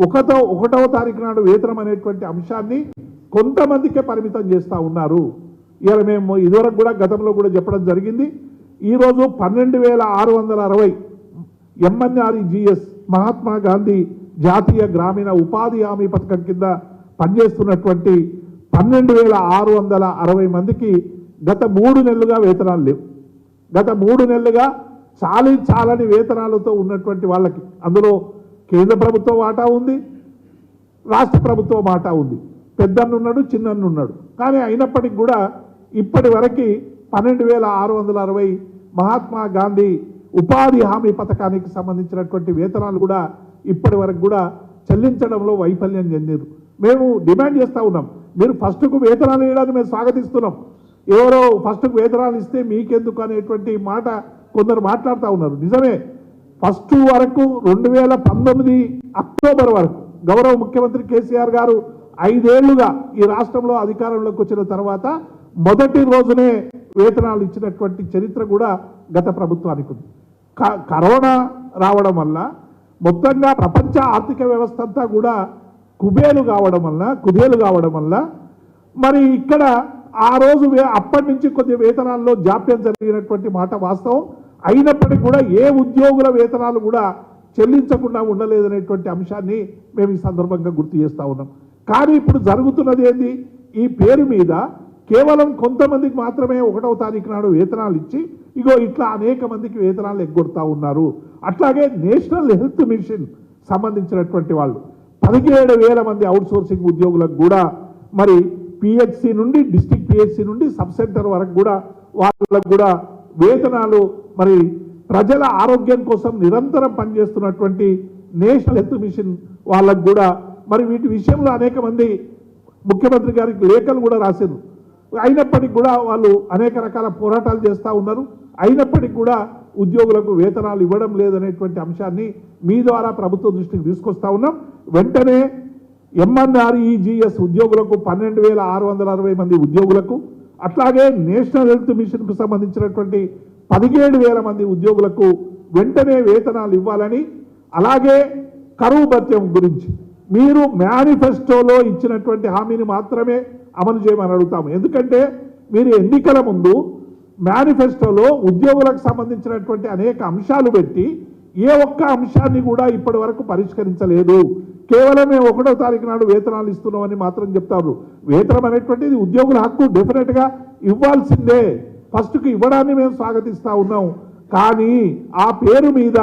ఒకటవ తారీఖు నాడు వేతనం అనేటువంటి అంశాన్ని కొంతమందికే పరిమితం చేస్తూ ఉన్నారు. ఇలా మేము ఇదివరకు కూడా గతంలో కూడా చెప్పడం జరిగింది. ఈరోజు 12,660 ఎంఎన్ఆర్ఈజీఎస్ మహాత్మా గాంధీ జాతీయ గ్రామీణ ఉపాధి హామీ పథకం కింద పనిచేస్తున్నటువంటి 12,660 మందికి గత 3 నెలలుగా వేతనాలు లేవు. గత 3 నెలలుగా చాలని వేతనాలతో ఉన్నటువంటి వాళ్ళకి అందులో కేంద్ర ప్రభుత్వం వాటా ఉంది, రాష్ట్ర ప్రభుత్వం వాటా ఉంది, పెద్దన్నున్నాడు, చిన్నన్నున్నాడు. కానీ అయినప్పటికీ కూడా ఇప్పటి వరకు 12,660 మహాత్మా గాంధీ ఉపాధి హామీ పథకానికి సంబంధించినటువంటి వేతనాలు కూడా ఇప్పటి వరకు కూడా చెల్లించడంలో వైఫల్యం చెందారు. మేము డిమాండ్ చేస్తూ ఉన్నాం, మీరు ఫస్ట్కు వేతనాలు వేయడానికి మేము స్వాగతిస్తున్నాం. ఎవరో ఫస్ట్కు వేతనాలు ఇస్తే మీకెందుకు అనేటువంటి మాట కొందరు మాట్లాడుతూ ఉన్నారు. నిజమే, ఫస్ట్ వరకు 2019 అక్టోబర్ వరకు గౌరవ ముఖ్యమంత్రి కేసీఆర్ గారు 5 ఏళ్లుగా ఈ రాష్ట్రంలో అధికారంలోకి వచ్చిన తర్వాత మొదటి రోజునే వేతనాలు ఇచ్చినటువంటి చరిత్ర కూడా గత ప్రభుత్వానికి ఉంది. కరోనా రావడం వల్ల మొత్తంగా ప్రపంచ ఆర్థిక వ్యవస్థ అంతా కూడా కుదేలు కావడం వల్ల మరి ఇక్కడ ఆ రోజు అప్పటి నుంచి కొద్ది వేతనాల్లో జాప్యం జరిగినటువంటి మాట వాస్తవం. అయినప్పటికీ కూడా ఏ ఉద్యోగుల వేతనాలు కూడా చెల్లించకుండా ఉండలేదనేటువంటి అంశాన్ని మేము ఈ సందర్భంగా గుర్తు చేస్తూ ఉన్నాం. కానీ ఇప్పుడు జరుగుతున్నది ఏంది, ఈ పేరు మీద కేవలం కొంతమందికి మాత్రమే 1వ తారీఖు నాడు వేతనాలు ఇచ్చి ఇగో ఇట్లా అనేక మందికి వేతనాలు ఎగ్గొడతా ఉన్నారు. అట్లాగే నేషనల్ హెల్త్ మిషన్ సంబంధించినటువంటి వాళ్ళు 17,000 మంది అవుట్సోర్సింగ్ ఉద్యోగులకు కూడా మరి పిహెచ్సి నుండి డిస్ట్రిక్ట్ పిహెచ్సి నుండి సబ్ సెంటర్ వరకు కూడా వాళ్ళకు కూడా వేతనాలు మరి ప్రజల ఆరోగ్యం కోసం నిరంతరం పనిచేస్తున్నటువంటి నేషనల్ హెల్త్ మిషన్ వాళ్ళకు కూడా మరి వీటి విషయంలో అనేక మంది ముఖ్యమంత్రి గారికి లేఖలు కూడా రాశారు. అయినప్పటికీ కూడా వాళ్ళు అనేక రకాల పోరాటాలు చేస్తూ ఉన్నారు. అయినప్పటికీ కూడా ఉద్యోగులకు వేతనాలు ఇవ్వడం లేదనేటువంటి అంశాన్ని మీ ద్వారా ప్రభుత్వ దృష్టికి తీసుకొస్తా ఉన్నాం. వెంటనే ఎంఎన్ఆర్ఈజీఎస్ ఉద్యోగులకు 12,660 మంది ఉద్యోగులకు, అట్లాగే నేషనల్ హెల్త్ మిషన్కు సంబంధించినటువంటి 17,000 మంది ఉద్యోగులకు వెంటనే వేతనాలు ఇవ్వాలని, అలాగే కరువు భత్యం గురించి మీరు మేనిఫెస్టోలో ఇచ్చినటువంటి హామీని మాత్రమే అమలు చేయమని అడుగుతాము. ఎందుకంటే మీరు ఎన్నికల ముందు మేనిఫెస్టోలో ఉద్యోగులకు సంబంధించినటువంటి అనేక అంశాలు పెట్టి ఏ ఒక్క అంశాన్ని కూడా ఇప్పటి వరకు పరిష్కరించలేదు. కేవలం మేము 1వ తారీఖు నాడు వేతనాలు ఇస్తున్నామని మాత్రం చెప్తారు. వేతనం అనేటువంటిది ఉద్యోగుల హక్కు, డెఫినెట్గా ఇవ్వాల్సిందే. ఫస్ట్కి ఇవ్వడాన్ని మేము స్వాగతిస్తూ ఉన్నాం. కానీ ఆ పేరు మీద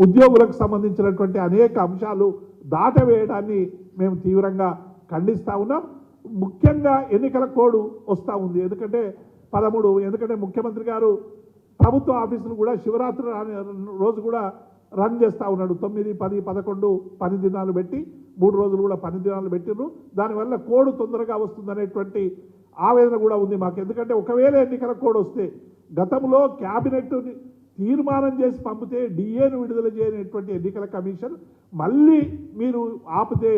ఉద్యోగులకు సంబంధించినటువంటి అనేక అంశాలు దాటవేయడాన్ని మేము తీవ్రంగా ఖండిస్తూ ఉన్నాం. ముఖ్యంగా ఎన్నికల కోడ్ వస్తూ ఉంది. ఎందుకంటే 13 ఎందుకంటే ముఖ్యమంత్రి గారు ప్రభుత్వ ఆఫీసులు కూడా శివరాత్రి రోజు కూడా రన్ చేస్తూ ఉన్నాడు. 9, 10, 11 పని దినాలు పెట్టి 3 రోజులు కూడా పని దినాలు పెట్టిర్రు. దానివల్ల కోడ్ తొందరగా వస్తుందనేటువంటి ఆవేదన కూడా ఉంది మాకు. ఎందుకంటే ఒకవేళ ఎన్నికల కోడ్ వస్తే గతంలో క్యాబినెట్ తీర్మానం చేసి పంపితే డిఏను విడుదల చేయనటువంటి ఎన్నికల కమిషన్ మళ్ళీ మీరు ఆపితే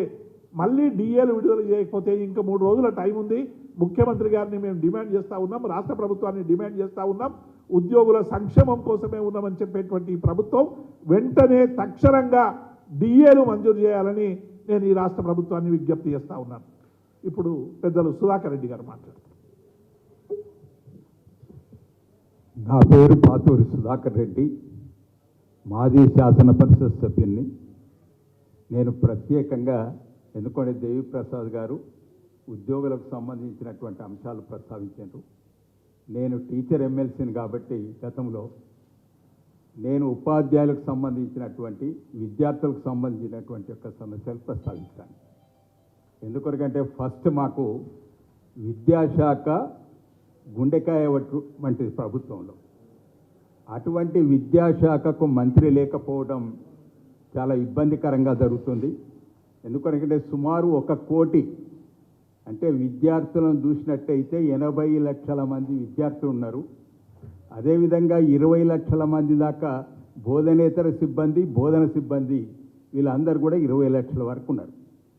మళ్ళీ డిఏలు విడుదల చేయకపోతే ఇంకా 3 రోజుల టైం ఉంది. ముఖ్యమంత్రి గారిని మేము డిమాండ్ చేస్తూ ఉన్నాం, రాష్ట్ర ప్రభుత్వాన్ని డిమాండ్ చేస్తూ ఉన్నాం. ఉద్యోగుల సంక్షేమం కోసమే ఉన్నామని చెప్పేటువంటి ప్రభుత్వం వెంటనే తక్షణంగా డిఏలు మంజూరు చేయాలని నేను ఈ రాష్ట్ర ప్రభుత్వాన్ని విజ్ఞప్తి చేస్తూ ఉన్నాను. ఇప్పుడు పెద్దలు సుధాకర్ రెడ్డి గారు మాట్లాడుతారు. నా పేరు పాతూరి సుధాకర్ రెడ్డి, మాజీ శాసన పరిషత్ సభ్యుల్ని. నేను ప్రత్యేకంగా ఎందుకంటే దేవిప్రసాద్ గారు ఉద్యోగులకు సంబంధించినటువంటి అంశాలు ప్రస్తావించారు. నేను టీచర్ ఎమ్మెల్సీని కాబట్టి గతంలో నేను ఉపాధ్యాయులకు సంబంధించినటువంటి విద్యార్థులకు సంబంధించినటువంటి యొక్క సమస్యలు ప్రస్తావించాను. ఎందుకంటే ఫస్ట్ మాకు విద్యాశాఖ గుండెకాయ వంటిది ప్రభుత్వంలో. అటువంటి విద్యాశాఖకు మంత్రి లేకపోవడం చాలా ఇబ్బందికరంగా జరుగుతుంది. ఎందుకంటే సుమారు 1 కోటి అంటే విద్యార్థులను చూసినట్టయితే 80 లక్షల మంది విద్యార్థులు ఉన్నారు. అదేవిధంగా 20 లక్షల మంది దాకా బోధనేతర సిబ్బంది, బోధన సిబ్బంది వీళ్ళందరూ కూడా 20 లక్షల వరకు ఉన్నారు.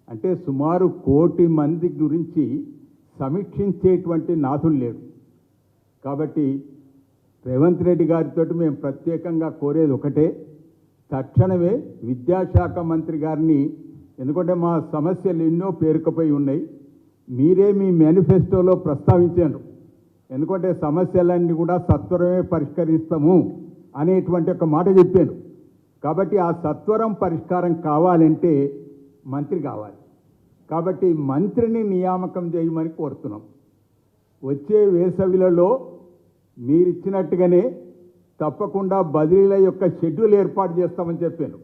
అంటే సుమారు 1 కోటి మంది గురించి సమీక్షించేటువంటి నాథులు లేడు. కాబట్టి రేవంత్ రెడ్డి గారితో మేము ప్రత్యేకంగా కోరేది ఒకటే, తక్షణమే విద్యాశాఖ మంత్రి గారిని ఎందుకంటే మా సమస్యలు ఎన్నో పేరుకుపోయి ఉన్నాయి. మీరే మీ మేనిఫెస్టోలో ప్రస్తావించారు. ఎందుకంటే సమస్యలన్నీ కూడా సత్వరమే పరిష్కరిస్తాము అనేటువంటి ఒక మాట చెప్పాను. కాబట్టి ఆ సత్వరం పరిష్కారం కావాలంటే మంత్రి కావాలి. కాబట్టి మంత్రిని నియామకం చేయమని కోరుతున్నాం. వచ్చే వేసవిలలో మీరిచ్చినట్టుగానే తప్పకుండా బదిలీల యొక్క షెడ్యూల్ ఏర్పాటు చేస్తామని చెప్పాను.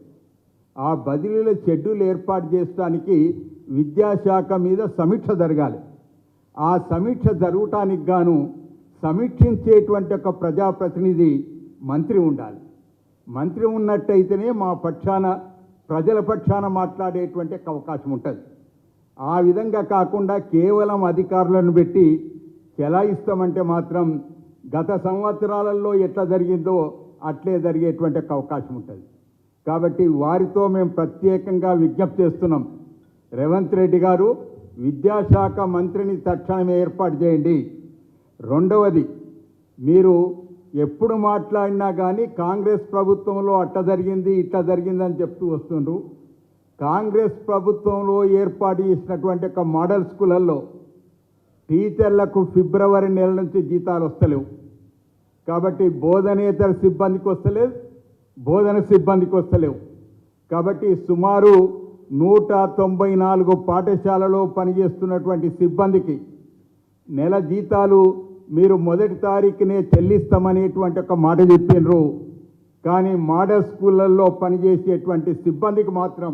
ఆ బదిలీల షెడ్యూల్ ఏర్పాటు చేయడానికి విద్యాశాఖ మీద సమీక్ష జరగాలి. ఆ సమీక్ష జరగటానికి గాను సమీక్షించేటువంటి ఒక ప్రజాప్రతినిధి మంత్రి ఉండాలి. మంత్రి ఉన్నట్టయితేనే మా పక్షాన ప్రజల పక్షాన మాట్లాడేటువంటి అవకాశం ఉంటుంది. ఆ విధంగా కాకుండా కేవలం అధికారులను పెట్టి చెలాయిస్తామంటే మాత్రం గత సంవత్సరాలలో ఎట్లా జరిగిందో అట్లే జరిగేటువంటి అవకాశం ఉంటుంది. కాబట్టి వారితో మేము ప్రత్యేకంగా విజ్ఞప్తి చేస్తున్నాం. రేవంత్ రెడ్డి గారు విద్యాశాఖ మంత్రిని తక్షణమే ఏర్పాటు చేయండి. రెండవది, మీరు ఎప్పుడు మాట్లాడినా కానీ కాంగ్రెస్ ప్రభుత్వంలో అట్లా జరిగింది ఇట్లా జరిగిందని చెప్తూ వస్తుండ్రు. కాంగ్రెస్ ప్రభుత్వంలో ఏర్పాటు చేసినటువంటి ఒక మోడల్ స్కూళ్ళల్లో టీచర్లకు ఫిబ్రవరి నెల నుంచి జీతాలు వస్తలేవు. కాబట్టి బోధనేతర సిబ్బందికి వస్తలేదు, బోధన సిబ్బందికి వస్తలేవు. కాబట్టి సుమారు 194 పాఠశాలలో పనిచేస్తున్నటువంటి సిబ్బందికి నెల జీతాలు మీరు మొదటి తారీఖునే చెల్లిస్తామనేటువంటి ఒక మాట చెప్పినారు. కానీ మోడల్ స్కూళ్ళల్లో పనిచేసేటువంటి సిబ్బందికి మాత్రం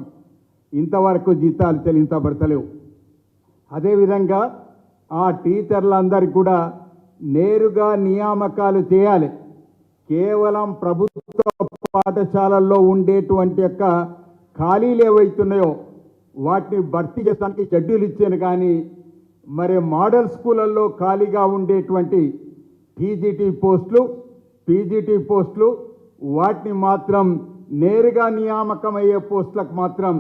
ఇంతవరకు జీతాలు చెల్లించబడతలేవు. అదేవిధంగా ఆ టీచర్లందరికీ కూడా నేరుగా నియామకాలు చేయాలి. కేవలం ప్రభుత్వ పాఠశాలల్లో ఉండేటువంటి యొక్క ఖాళీలు ఏవైతున్నాయో వాటిని భర్తీ చేయడానికి షెడ్యూల్ ఇచ్చాను. కానీ మరి మోడల్ స్కూళ్ళల్లో ఖాళీగా ఉండేటువంటి టీజీటీ పోస్టులు, పీజీటీ పోస్టులు వాటిని మాత్రం నేరుగా నియామకం అయ్యే పోస్టులకు మాత్రం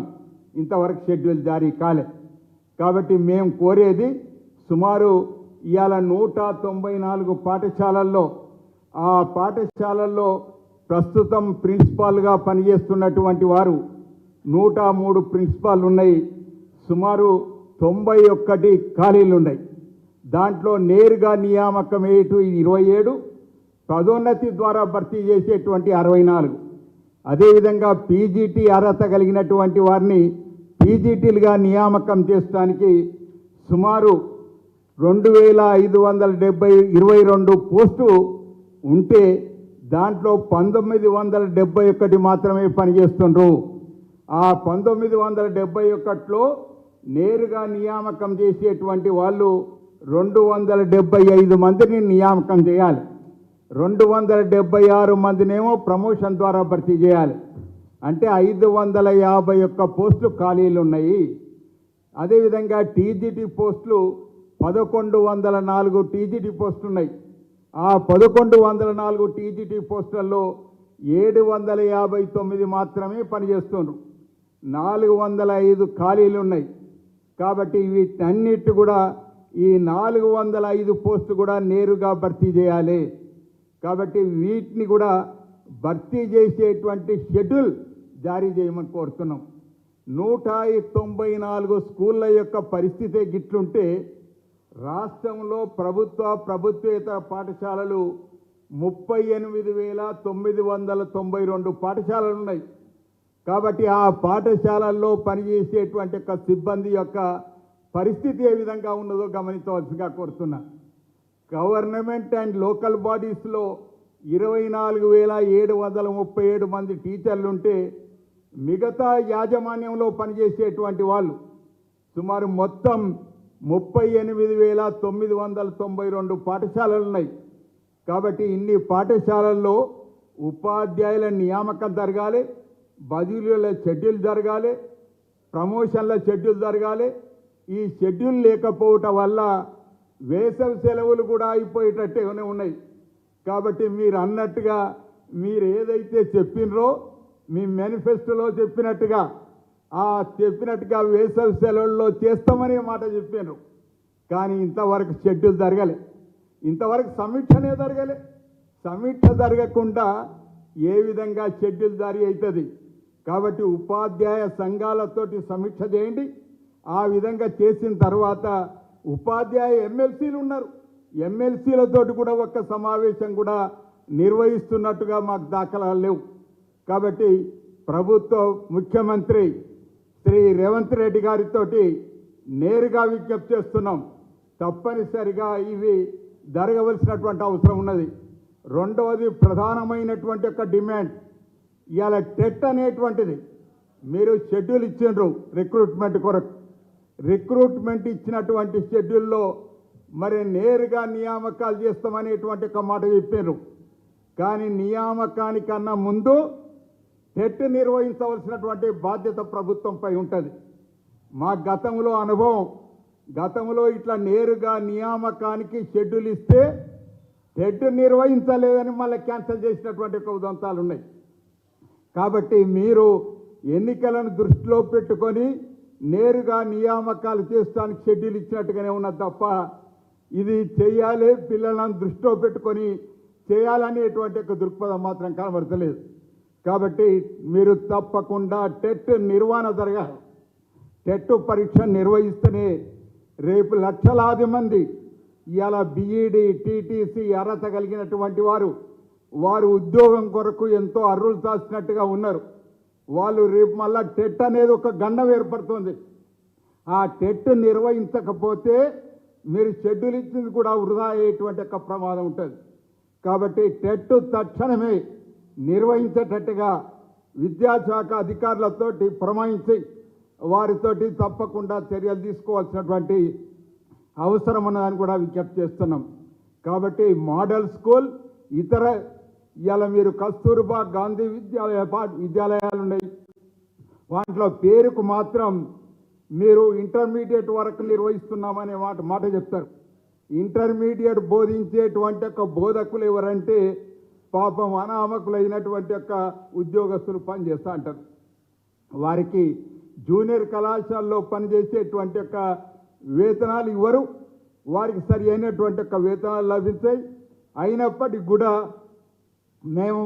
ఇంతవరకు షెడ్యూల్ జారీ కాలే. కాబట్టి మేము కోరేది సుమారు ఇవాళ 194 పాఠశాలల్లో, ఆ పాఠశాలల్లో ప్రస్తుతం ప్రిన్సిపాల్గా పనిచేస్తున్నటువంటి వారు 103 ప్రిన్సిపాల్ ఉన్నాయి. సుమారు 91 ఖాళీలు ఉన్నాయి. దాంట్లో నేరుగా నియామకం 27, పదోన్నతి ద్వారా భర్తీ చేసేటువంటి 64. అదేవిధంగా పీజీటీ అర్హత కలిగినటువంటి వారిని పీజీటీలుగా నియామకం చేయడానికి సుమారు 2522 పోస్టు ఉంటే దాంట్లో 1971 మాత్రమే పనిచేస్తుండ్రు. ఆ 1971లో నేరుగా నియామకం చేసేటువంటి వాళ్ళు 275 మందిని నియామకం చేయాలి. 276 మందినేమో ప్రమోషన్ ద్వారా భర్తీ చేయాలి. అంటే 551 పోస్టులు ఖాళీలు ఉన్నాయి. అదేవిధంగా టీజీటీ పోస్టులు 1104 టీజీటీ పోస్టులు ఉన్నాయి. ఆ 1104 టీజీటీ పోస్టులలో 759 మాత్రమే పనిచేస్తున్నారు. 405 ఖాళీలు ఉన్నాయి. కాబట్టి వీటన్నిటి కూడా ఈ 405 పోస్టులు కూడా నేరుగా భర్తీ చేయాలి. కాబట్టి వీటిని కూడా భర్తీ చేసేటువంటి షెడ్యూల్ జారీ చేయమని కోరుతున్నాం. 194 స్కూళ్ళ యొక్క పరిస్థితే గిట్లుంటే రాష్ట్రంలో ప్రభుత్వేతర పాఠశాలలు 38,992 పాఠశాలలు ఉన్నాయి. కాబట్టి ఆ పాఠశాలల్లో పనిచేసేటువంటి యొక్క సిబ్బంది యొక్క పరిస్థితి ఏ విధంగా ఉన్నదో గమనించవలసిగా కోరుతున్నా. గవర్నమెంట్ అండ్ లోకల్ బాడీస్లో 24,737 మంది టీచర్లు ఉంటే మిగతా యాజమాన్యంలో పనిచేసేటువంటి వాళ్ళు సుమారు మొత్తం 38,992 పాఠశాలలు ఉన్నాయి. కాబట్టి ఇన్ని పాఠశాలల్లో ఉపాధ్యాయుల నియామకం జరగాలి, బదిలీల షెడ్యూల్ జరగాలి, ప్రమోషన్ల షెడ్యూల్ జరగాలి. ఈ షెడ్యూల్ లేకపోవటం వల్ల వేసవి సెలవులు కూడా అయిపోయేటట్టుగానే ఉన్నాయి. కాబట్టి మీరు అన్నట్టుగా మీరు ఏదైతే చెప్పినరో మీ మేనిఫెస్టోలో చెప్పినట్టుగా వేసవి సెలవుల్లో చేస్తామనే మాట చెప్పారు. కానీ ఇంతవరకు షెడ్యూల్ జరగలే, ఇంతవరకు సమీక్షనే జరగలే. సమీక్ష జరగకుండా ఏ విధంగా షెడ్యూల్ జారీ అవుతుంది? కాబట్టి ఉపాధ్యాయ సంఘాలతోటి సమీక్ష చేయండి. ఆ విధంగా చేసిన తర్వాత ఉపాధ్యాయ ఎమ్మెల్సీలు ఉన్నారు, ఎమ్మెల్సీలతోటి కూడా ఒక్క సమావేశం కూడా నిర్వహిస్తున్నట్టుగా మాకు దాఖలాలు లేవు. కాబట్టి ప్రభుత్వ ముఖ్యమంత్రి శ్రీ రేవంత్ రెడ్డి గారితో నేరుగా విజ్ఞప్తి చేస్తున్నాం, తప్పనిసరిగా ఇవి జరగవలసినటువంటి అవసరం ఉన్నది. రెండవది ప్రధానమైనటువంటి ఒక డిమాండ్, ఇవాళ టెట్ అనేటువంటిది మీరు షెడ్యూల్ ఇచ్చిండ్రు రిక్రూట్మెంట్ కొరకు. రిక్రూట్మెంట్ ఇచ్చినటువంటి షెడ్యూల్లో మరి నేరుగా నియామకాలు చేస్తామనేటువంటి ఒక మాట చెప్పారు. కానీ నియామకానికన్నా ముందు టెట్ నిర్వహించవలసినటువంటి బాధ్యత ప్రభుత్వంపై ఉంటుంది. మా గతంలో అనుభవం, గతంలో ఇట్లా నేరుగా నియామకానికి షెడ్యూల్ ఇస్తే టెట్ నిర్వహించలేదని మళ్ళీ క్యాన్సిల్ చేసినటువంటి ఒక ఉదంతాలు ఉన్నాయి. కాబట్టి మీరు ఎన్నికలను దృష్టిలో పెట్టుకొని నేరుగా నియామకాలు చేయడానికి షెడ్యూల్ ఇచ్చినట్టుగానే ఉన్నది తప్ప ఇది చేయాలి పిల్లలను దృష్టిలో పెట్టుకొని చేయాలనేటువంటి ఒక దృక్పథం మాత్రం కనబడతలేదు. కాబట్టి మీరు తప్పకుండా టెట్ నిర్వహణ జరగాలి. టెట్ పరీక్ష నిర్వహిస్తేనే రేపు లక్షలాది మంది ఇవాళ బీఈడి టీటీసీ అర్హత కలిగినటువంటి వారు ఉద్యోగం కొరకు ఎంతో అర్రులు చాచినట్టుగా ఉన్నారు. వాళ్ళు రేపు మళ్ళా టెట్ అనేది ఒక గండం ఏర్పడుతుంది. ఆ టెట్ నిర్వహించకపోతే మీరు షెడ్యూల్ ఇచ్చింది కూడా వృధా అయ్యేటువంటి ఒక ప్రమాదం ఉంటుంది. కాబట్టి టెట్ తక్షణమే నిర్వహించేటట్టుగా విద్యాశాఖ అధికారులతోటి ప్రమాణించి వారితోటి తప్పకుండా చర్యలు తీసుకోవాల్సినటువంటి అవసరం ఉన్నదని కూడా విజ్ఞప్తి చేస్తున్నాం. కాబట్టి మోడల్ స్కూల్ ఇతర ఇవాళ మీరు కస్తూర్బా గాంధీ విద్యాలయాలు ఉన్నాయి, వాటిలో పేరుకు మాత్రం మీరు ఇంటర్మీడియట్ వరకు నిర్వహిస్తున్నామనే మాట చెప్తారు. ఇంటర్మీడియట్ బోధించేటువంటి ఒక బోధకులు ఎవరంటే పాపం అనామకులైనటువంటి యొక్క ఉద్యోగస్తులు పనిచేస్తూ అంటారు. వారికి జూనియర్ కళాశాలలో పనిచేసేటువంటి యొక్క వేతనాలు ఇవ్వరు, వారికి సరి అయినటువంటి యొక్క వేతనాలు లభించాయి. అయినప్పటికీ కూడా మేము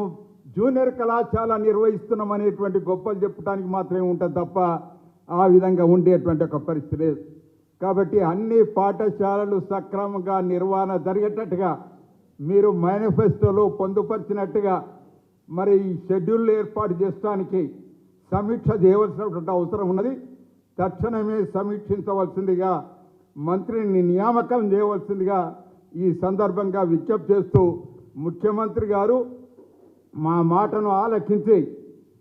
జూనియర్ కళాశాల నిర్వహిస్తున్నాం అనేటువంటి గొప్పలు చెప్పడానికి మాత్రమే ఉంటుంది తప్ప ఆ విధంగా ఉండేటువంటి ఒక పరిస్థితి లేదు. కాబట్టి అన్ని పాఠశాలలు సక్రమంగా నిర్వహణ జరిగేటట్టుగా మీరు మేనిఫెస్టోలో పొందుపరిచినట్టుగా మరి ఈ షెడ్యూల్ ఏర్పాటు చేయడానికి సమీక్ష చేయవలసినటువంటి అవసరం ఉన్నది. తక్షణమే సమీక్షించవలసిందిగా మంత్రిని నియామకం చేయవలసిందిగా ఈ సందర్భంగా విజ్ఞప్తి చేస్తూ ముఖ్యమంత్రి గారు మా మాటను ఆలకించి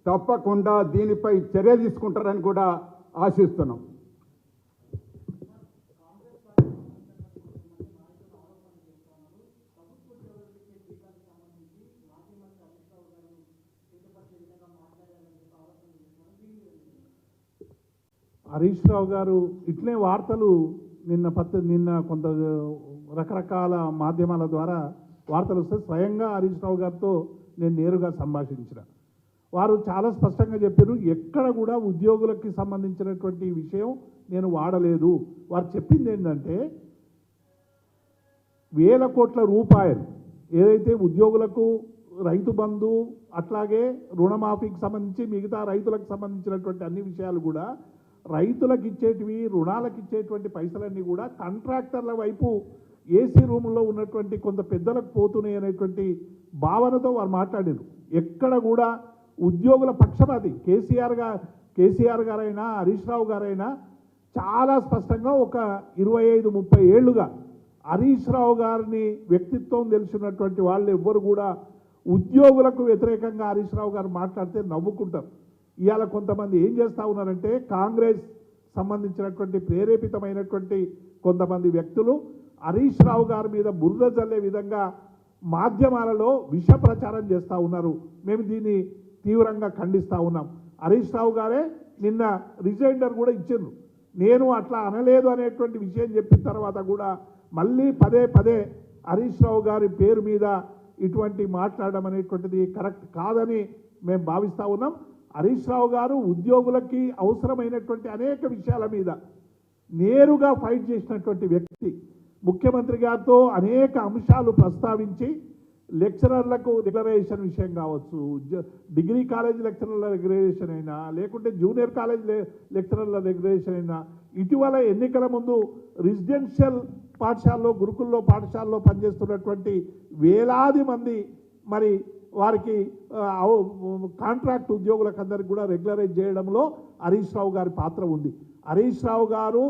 తప్పకుండా దీనిపై చర్య తీసుకుంటారని కూడా ఆశిస్తున్నాం. హరీష్ రావు గారు ఇట్లే వార్తలు నిన్న కొంత రకరకాల మాధ్యమాల ద్వారా వార్తలు వస్తే స్వయంగా హరీష్ రావు గారితో నేను నేరుగా సంభాషించిన వారు చాలా స్పష్టంగా చెప్పారు, ఎక్కడ కూడా ఉద్యోగులకి సంబంధించినటువంటి విషయం నేను వాడలేదు. వారు చెప్పింది ఏంటంటే వేల కోట్ల రూపాయలు ఏదైతే ఉద్యోగులకు రైతు బంధు అట్లాగే రుణమాఫీకి సంబంధించి మిగతా రైతులకు సంబంధించినటువంటి అన్ని విషయాలు కూడా రైతులకు ఇచ్చేటివి రుణాలకు ఇచ్చేటువంటి పైసలన్నీ కూడా కాంట్రాక్టర్ల వైపు ఏసీ రూముల్లో ఉన్నటువంటి కొంత పెద్దలకు పోతున్నాయి అనేటువంటి భావనతో వారు మాట్లాడారు. ఎక్కడ కూడా ఉద్యోగుల పక్షపాతి కేసీఆర్ గారైనా హరీష్ రావు గారైనా చాలా స్పష్టంగా ఒక 25-30 ఏళ్లుగా హరీష్ రావు గారిని వ్యక్తిత్వం తెలిసినటువంటి వాళ్ళు ఎవ్వరు కూడా ఉద్యోగులకు వ్యతిరేకంగా హరీష్ రావు గారు మాట్లాడితే నవ్వుకుంటారు. ఇవాళ కొంతమంది ఏం చేస్తూ ఉన్నారంటే కాంగ్రెస్ సంబంధించినటువంటి ప్రేరేపితమైనటువంటి కొంతమంది వ్యక్తులు హరీష్ రావు గారి మీద బురద జల్లే విధంగా మాధ్యమాలలో విష ప్రచారం చేస్తూ ఉన్నారు. మేము దీన్ని తీవ్రంగా ఖండిస్తూ ఉన్నాం. హరీష్ రావు గారే నిన్న రిజైండర్ కూడా ఇచ్చిండ్రు. నేను అట్లా అనలేదు అనేటువంటి విషయం చెప్పిన తర్వాత కూడా మళ్ళీ పదే హరీష్ రావు గారి పేరు మీద ఇటువంటి మాట్లాడడం అనేటువంటిది కరెక్ట్ కాదని మేము భావిస్తూ ఉన్నాం. హరీష్ రావు గారు ఉద్యోగులకి అవసరమైనటువంటి అనేక విషయాల మీద నేరుగా ఫైట్ చేసినటువంటి వ్యక్తి. ముఖ్యమంత్రి గారితో అనేక అంశాలు ప్రస్తావించి లెక్చరర్లకు డిక్లరేషన్ విషయం కావచ్చు, డిగ్రీ కాలేజ్ లెక్చరర్ల రెగ్యులేషన్ అయినా, లేకుంటే జూనియర్ కాలేజ్ లెక్చరర్ల రెగ్యులేషన్ అయినా, ఇటీవల ఎన్నికల ముందు రెసిడెన్షియల్ పాఠశాలలో, గురుకుల్లో పాఠశాలలో పనిచేస్తున్నటువంటి వేలాది మంది మరి వారికి కాంట్రాక్ట్ ఉద్యోగులకు అందరికి కూడా రెగ్యులరైజ్ చేయడంలో హరీష్ రావు గారి పాత్ర ఉంది. హరీష్ రావు గారు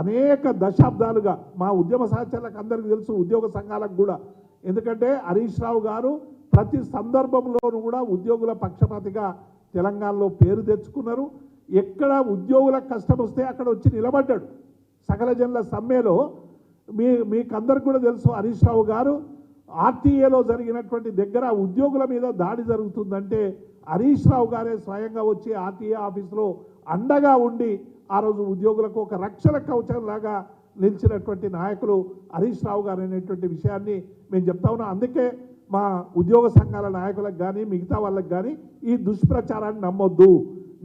అనేక దశాబ్దాలుగా మా ఉద్యమ సహచరులకు అందరికీ తెలుసు, ఉద్యోగ సంఘాలకు కూడా. ఎందుకంటే హరీష్ రావు గారు ప్రతి సందర్భంలోనూ కూడా ఉద్యోగుల పక్షపాతిగా తెలంగాణలో పేరు తెచ్చుకున్నారు. ఎక్కడ ఉద్యోగులకు కష్టం వస్తే అక్కడ వచ్చి నిలబడ్డాడు. సకల జనుల సమ్మెలో మీకందరికి కూడా తెలుసు, హరీష్ రావు గారు ఆర్టీఏలో జరిగినటువంటి దగ్గర ఉద్యోగుల మీద దాడి జరుగుతుందంటే హరీష్ రావు గారే స్వయంగా వచ్చి ఆర్టీఏ ఆఫీసులో అండగా ఉండి ఆ రోజు ఉద్యోగులకు ఒక రక్షణ కవచంలాగా నిలిచినటువంటి నాయకులు హరీష్ రావు గారు అనేటువంటి విషయాన్ని మేము చెప్తా ఉన్నాం. అందుకే మా ఉద్యోగ సంఘాల నాయకులకు కానీ మిగతా వాళ్ళకి కానీ ఈ దుష్ప్రచారాన్ని నమ్మొద్దు.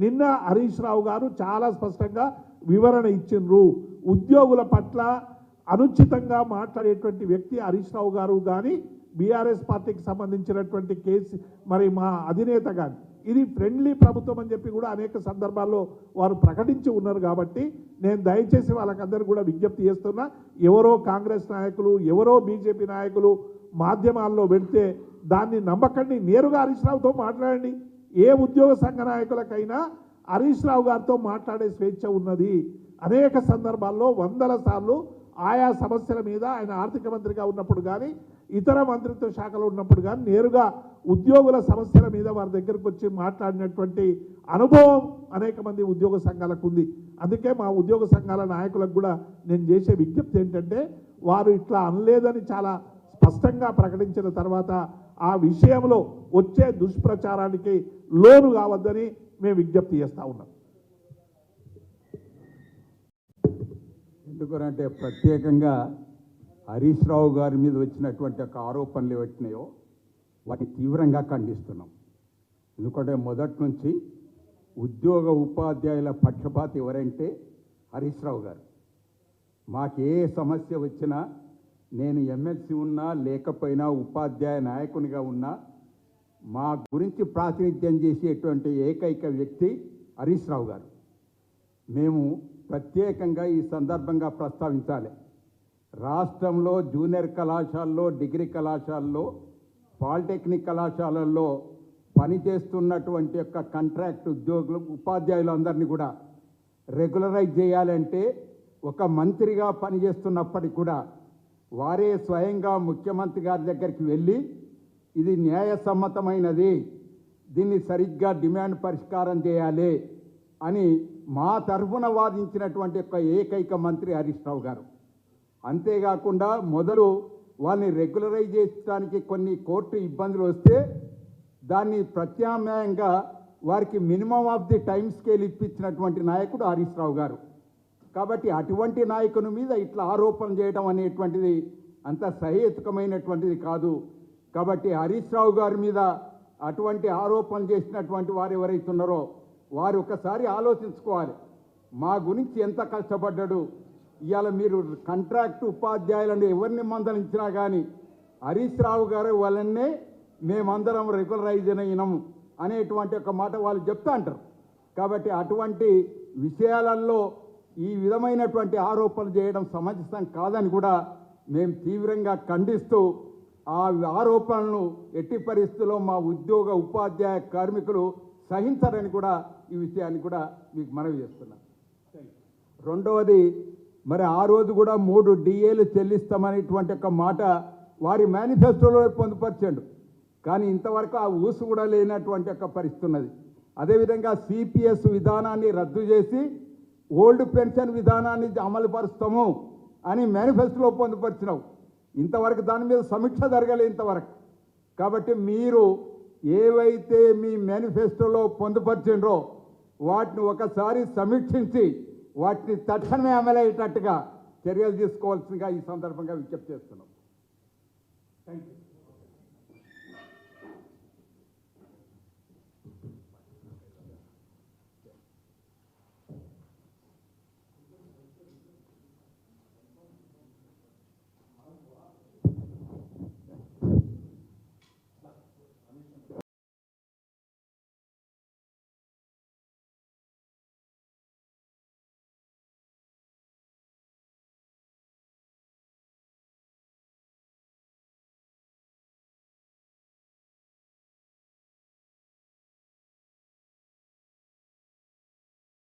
నిన్న హరీష్ రావు గారు చాలా స్పష్టంగా వివరణ ఇచ్చిండ్రు. ఉద్యోగుల పట్ల అనుచితంగా మాట్లాడేటువంటి వ్యక్తి హరీష్ రావు గారు కానీ, బీఆర్ఎస్ పార్టీకి సంబంధించినటువంటి కేసు మరి మా అధినేత కానీ, ఇది ఫ్రెండ్లీ ప్రభుత్వం అని చెప్పి కూడా అనేక సందర్భాల్లో వారు ప్రకటించి ఉన్నారు. కాబట్టి నేను దయచేసి వాళ్ళకందరూ కూడా విజ్ఞప్తి చేస్తున్నా, ఎవరో కాంగ్రెస్ నాయకులు, ఎవరో బీజేపీ నాయకులు మాధ్యమాల్లో పెడితే దాన్ని నమ్మకండి. నేరుగా హరీష్ రావుతో మాట్లాడండి. ఏ ఉద్యోగ సంఘ నాయకులకైనా హరీష్ రావు గారితో మాట్లాడే స్వేచ్ఛ ఉన్నది. అనేక సందర్భాల్లో వందల సార్లు ఆయా సమస్యల మీద ఆయన ఆర్థిక మంత్రిగా ఉన్నప్పుడు కానీ, ఇతర మంత్రిత్వ శాఖలో ఉన్నప్పుడు కానీ నేరుగా ఉద్యోగుల సమస్యల మీద వారి దగ్గరకు వచ్చి మాట్లాడినటువంటి అనుభవం అనేక మంది ఉద్యోగ సంఘాలకు ఉంది. అందుకే మా ఉద్యోగ సంఘాల నాయకులకు కూడా నేను చేసే విజ్ఞప్తి ఏంటంటే, వారు ఇట్లా అనలేదని చాలా స్పష్టంగా ప్రకటించిన తర్వాత ఆ విషయంలో వచ్చే దుష్ప్రచారానికి లోను కావద్దని మేము విజ్ఞప్తి చేస్తూ ఉన్నాం. ఎందుకంటే ప్రత్యేకంగా హరీష్ రావు గారి మీద వచ్చినటువంటి ఒక ఆరోపణలు ఏవైతున్నాయో వాటిని తీవ్రంగా ఖండిస్తున్నాం. ఎందుకంటే మొదటి నుంచి ఉద్యోగ ఉపాధ్యాయుల పక్షపాతి ఎవరంటే హరీష్ రావు గారు. మాకే సమస్య వచ్చినా, నేను ఎమ్మెల్సీ ఉన్నా లేకపోయినా, ఉపాధ్యాయ నాయకునిగా ఉన్నా, మా గురించి ప్రాతినిధ్యం చేసేటువంటి ఏకైక వ్యక్తి హరీష్ రావు గారు. మేము ప్రత్యేకంగా ఈ సందర్భంగా ప్రస్తావించాలి. రాష్ట్రంలో జూనియర్ కళాశాలలో, డిగ్రీ కళాశాలలో, పాలిటెక్నిక్ కళాశాలల్లో పనిచేస్తున్నటువంటి యొక్క కాంట్రాక్ట్ ఉద్యోగులు, ఉపాధ్యాయులందరినీ కూడా రెగ్యులరైజ్ చేయాలంటే ఒక మంత్రిగా పనిచేస్తున్నప్పటికి కూడా వారే స్వయంగా ముఖ్యమంత్రి గారి దగ్గరికి వెళ్ళి ఇది న్యాయసమ్మతమైనది, దీన్ని సరిగ్గా డిమాండ్ పరిష్కారం చేయాలి అని మా తరఫున వాదించినటువంటి యొక్క ఏకైక మంత్రి హరీష్ రావు గారు. అంతేకాకుండా మొదలు వాళ్ళని రెగ్యులరైజ్ చేయడానికి కొన్ని కోర్టు ఇబ్బందులు వస్తే దాన్ని ప్రత్యామ్నాయంగా వారికి minimum of the time scale ఇప్పించినటువంటి నాయకుడు హరీష్ రావు గారు. కాబట్టి అటువంటి నాయకుని మీద ఇట్లా ఆరోపణ చేయడం అనేటువంటిది అంత సహేతుకమైనటువంటిది కాదు. కాబట్టి హరీష్ రావు గారి మీద అటువంటి ఆరోపణలు చేసినటువంటి వారు ఎవరైతే ఉన్నారో వారు ఒకసారి ఆలోచించుకోవాలి. మా గురించి ఎంత కష్టపడ్డాడు. ఇవాళ మీరు కాంట్రాక్ట్ ఉపాధ్యాయులను ఎవరిని మందలించినా కానీ హరీష్ రావు గారు వాళ్ళనే మేమందరం రెగ్యులరైజ్ అయినాము అనేటువంటి ఒక మాట వాళ్ళు చెప్తా అంటారు. కాబట్టి అటువంటి విషయాలలో ఈ విధమైనటువంటి ఆరోపణలు చేయడం సమంజసం కాదని కూడా మేము తీవ్రంగా ఖండిస్తూ, ఆ ఆరోపణలను ఎట్టి పరిస్థితుల్లో మా ఉద్యోగ ఉపాధ్యాయ కార్మికులు సహించరని కూడా ఈ విషయాన్ని కూడా మీకు మనవి చేస్తున్నాను. రెండవది, మరి ఆ రోజు కూడా 3 DAలు చెల్లిస్తామనేటువంటి ఒక మాట వారి మేనిఫెస్టోలో పొందుపరిచాడు. కానీ ఇంతవరకు ఆ ఊసు కూడా లేనటువంటి ఒక పరిస్థితి ఉన్నది. అదేవిధంగా CPS విధానాన్ని రద్దు చేసి ఓల్డ్ పెన్షన్ విధానాన్ని అమలు పరుస్తాము అని మేనిఫెస్టోలో పొందుపరిచినావు. ఇంతవరకు దాని మీద సమీక్ష జరగలేదు ఇంతవరకు. కాబట్టి మీరు ఏవైతే మీ మేనిఫెస్టోలో పొందుపరిచిండ్రో వాటిని ఒకసారి సమీక్షించి వాటిని తక్షణమే అమలయ్యేటట్టుగా చర్యలు తీసుకోవాల్సిందిగా ఈ సందర్భంగా విజ్ఞప్తి చేస్తున్నాం. Thank you.